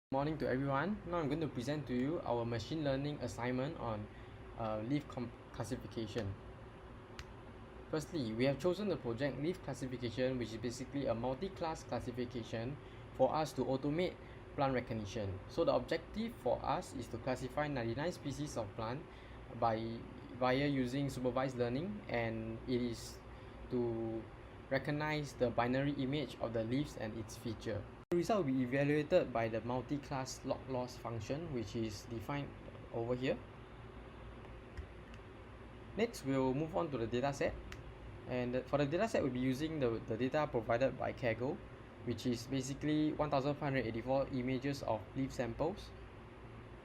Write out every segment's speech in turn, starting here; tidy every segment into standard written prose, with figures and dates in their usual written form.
Good morning to everyone. Now I'm going to present to you our machine learning assignment on leaf classification. Firstly, we have chosen the project leaf classification, which is basically a multi-class classification for us to automate plant recognition. So the objective for us is to classify 99 species of plant via using supervised learning, and it is to recognize the binary image of the leaves and its feature. The result will be evaluated by the multi-class log loss function, which is defined over here. Next, we'll move on to the dataset. And for the dataset, we'll be using the data provided by Kaggle, which is basically 1,584 images of leaf samples.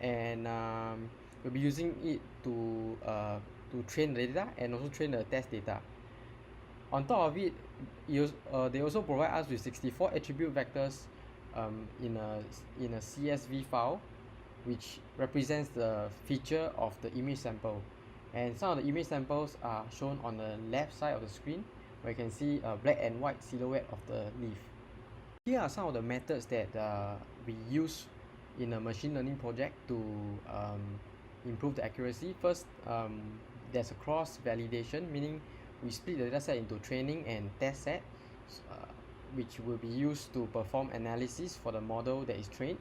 And we'll be using it to train the data and also train the test data. On top of it, they also provide us with 64 attribute vectors in a CSV file, which represents the feature of the image sample. And some of the image samples are shown on the left side of the screen, where you can see a black and white silhouette of the leaf. Here are some of the methods that we use in a machine learning project to improve the accuracy. First, there's a cross validation, meaning we split the dataset into training and test set, which will be used to perform analysis for the model that is trained.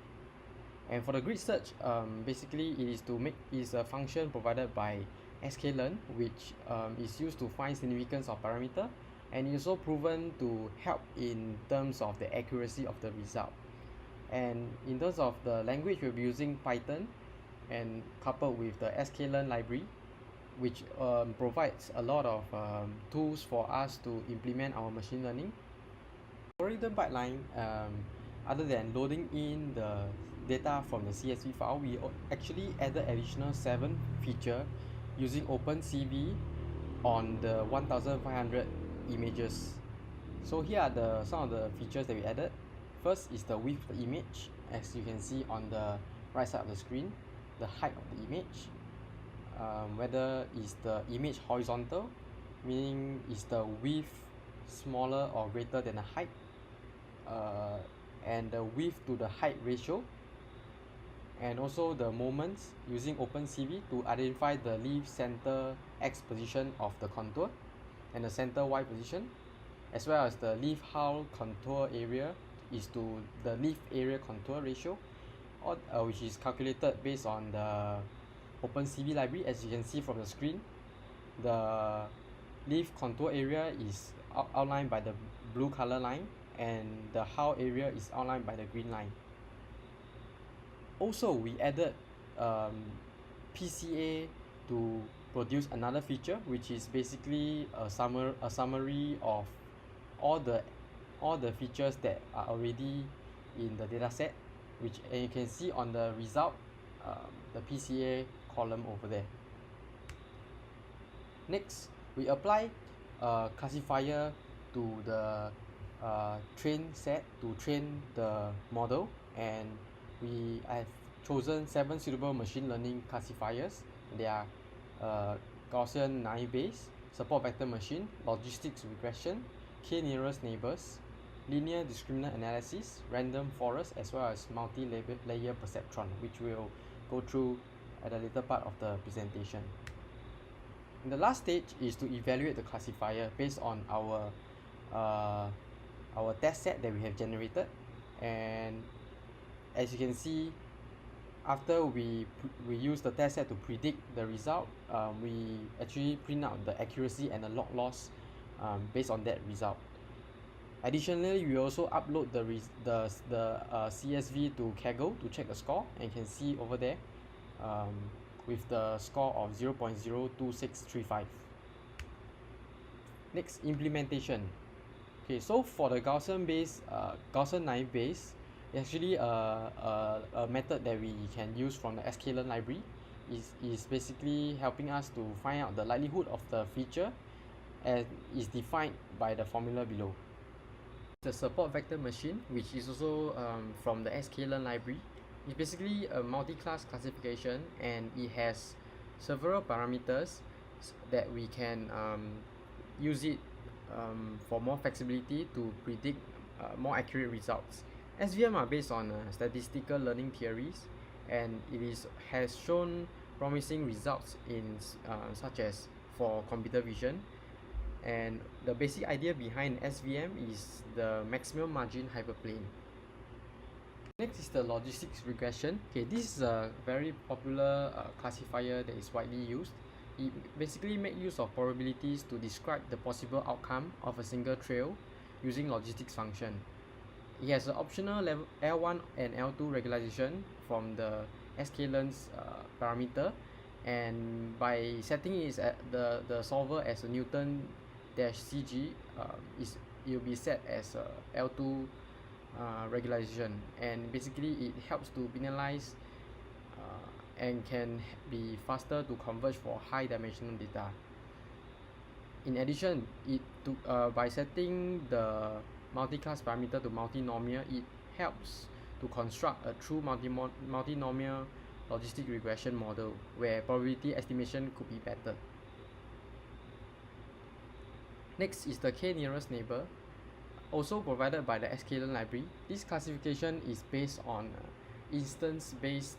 And for the grid search, basically it is a function provided by sklearn, which is used to find significance of parameter, and is also proven to help in terms of the accuracy of the result. And in terms of the language, we'll be using Python, and coupled with the sklearn library, which provides a lot of tools for us to implement our machine learning. Algorithm pipeline, other than loading in the data from the CSV file, we actually added additional 7 features using OpenCV on the 1,500 images. So here are some of the features that we added. First is the width of the image, as you can see on the right side of the screen. The height of the image, whether is the image horizontal, meaning is the width smaller or greater than the height, and the width to the height ratio, and also the moments using OpenCV to identify the leaf center X position of the contour and the center Y position, as well as the leaf hull contour area is to the leaf area contour ratio, which is calculated based on the OpenCV library. As you can see from the screen, the leaf contour area is outlined by the blue color line, and the hull area is outlined by the green line. Also, we added PCA to produce another feature, which is basically a summary of all the features that are already in the dataset, and you can see on the result, the PCA column over there. Next, we apply a classifier to the train set to train the model, and I have chosen 7 suitable machine learning classifiers. They are Gaussian naive Bayes, support vector machine, logistics regression, k-nearest neighbors, linear discriminant analysis, random forest, as well as multi-layer perceptron, which we'll go through at the later part of the presentation. And the last stage is to evaluate the classifier based on our test set that we have generated. And as you can see, after we use the test set to predict the result, we actually print out the accuracy and the log loss based on that result. Additionally, we also upload the CSV to Kaggle to check the score, and you can see over there with the score of 0.02635. Next, implementation. Okay, so for the Gaussian naive Bayes, actually a method that we can use from the sklearn library is basically helping us to find out the likelihood of the feature, and is defined by the formula below. The support vector machine, which is also from the sklearn library, is basically a multi-class classification, and it has several parameters that we can use it for more flexibility to predict more accurate results. SVM are based on statistical learning theories, and has shown promising results in such as for computer vision. And the basic idea behind SVM is the maximum margin hyperplane. Next is the logistics regression. Okay, this is a very popular classifier that is widely used. It basically makes use of probabilities to describe the possible outcome of a single trail using logistics function. It has an optional level L1 and L2 regularization from the sklearn's parameter, and by setting it at the solver as a Newton-CG, it will be set as a L2 regularization, and basically it helps to penalize and can be faster to converge for high dimensional data. In addition, by setting the multiclass parameter to multinomial, it helps to construct a true multinomial logistic regression model where probability estimation could be better. Next is the k-nearest neighbor, also provided by the sklearn library. This classification is based on instance-based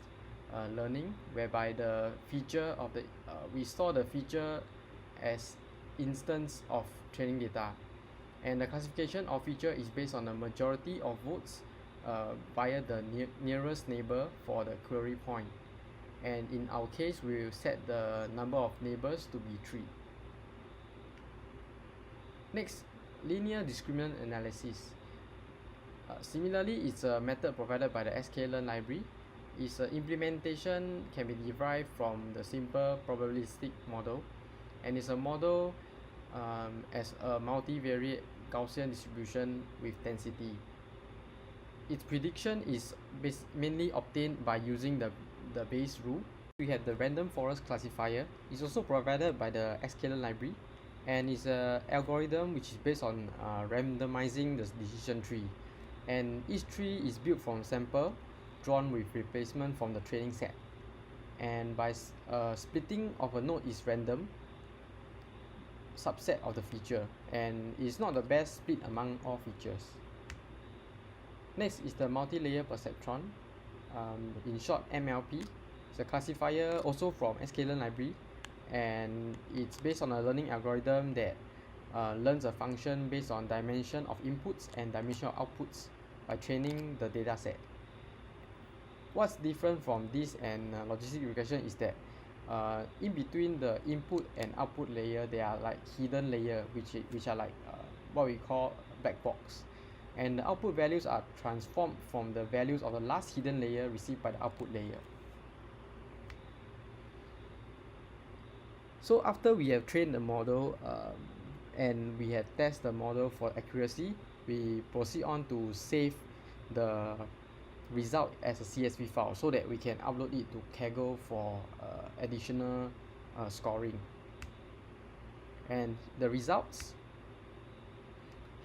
learning, whereby the feature of the we store the feature as instance of training data, and the classification of feature is based on the majority of votes via the nearest neighbor for the query point, and in our case we will set the number of neighbors to be 3. Next, linear discriminant analysis. Similarly, it's a method provided by the sklearn library. Its implementation can be derived from the simple probabilistic model, and it's a model as a multivariate Gaussian distribution with density. Its prediction is mainly obtained by using the Bayes rule. We have the random forest classifier. It's also provided by the sklearn library, and it's an algorithm which is based on randomizing the decision tree, and each tree is built from sample drawn with replacement from the training set, and by splitting of a node is random subset of the feature, and it's not the best split among all features. Next is the multi-layer perceptron, in short MLP. It's a classifier also from sklearn library, and it's based on a learning algorithm that learns a function based on dimension of inputs and dimension of outputs by training the dataset. What's different from this and logistic regression is that in between the input and output layer, there are like hidden layer which are like what we call black box, and the output values are transformed from the values of the last hidden layer received by the output layer. So after we have trained the model and we have tested the model for accuracy, we proceed on to save the result as a CSV file so that we can upload it to Kaggle for additional scoring. And the results,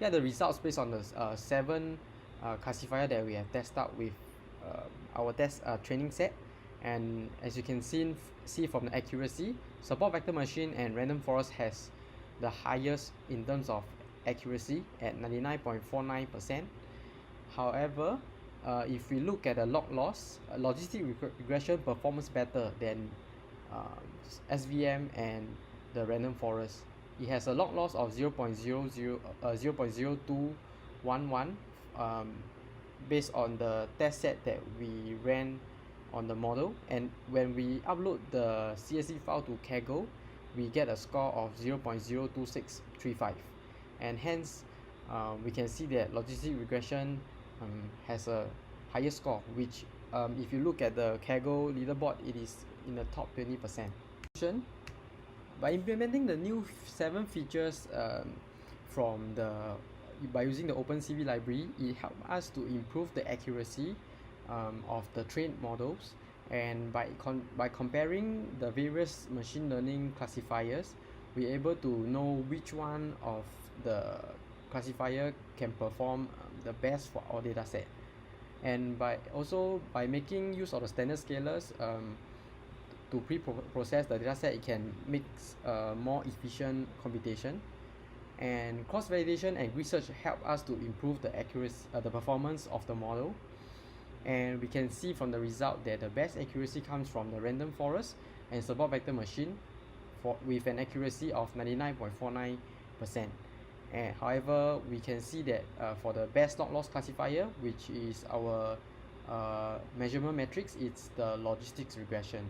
the results based on the 7 classifier that we have tested out with our test training set. And as you can see from the accuracy, support vector machine and random forest has the highest in terms of accuracy at 99.49%. However, if we look at the log loss, logistic regression performs better than SVM and the random forest. It has a log loss of 0.0211 based on the test set that we ran on the model, and when we upload the CSV file to Kaggle, we get a score of 0.02635, and hence we can see that logistic regression has a higher score, which if you look at the Kaggle leaderboard, it is in the top 20%. By implementing the new 7 features by using the OpenCV library, it helped us to improve the accuracy of the trained models, and by comparing the various machine learning classifiers, we're able to know which one of the classifier can perform the best for our dataset. And by making use of the standard scalars to process the dataset, it can make more efficient computation. And cross validation and research help us to improve the accuracy, the performance of the model. And we can see from the result that the best accuracy comes from the random forest and support vector machine with an accuracy of 99.49%. And however, we can see that for the best log loss classifier, which is our measurement matrix, it's the logistics regression.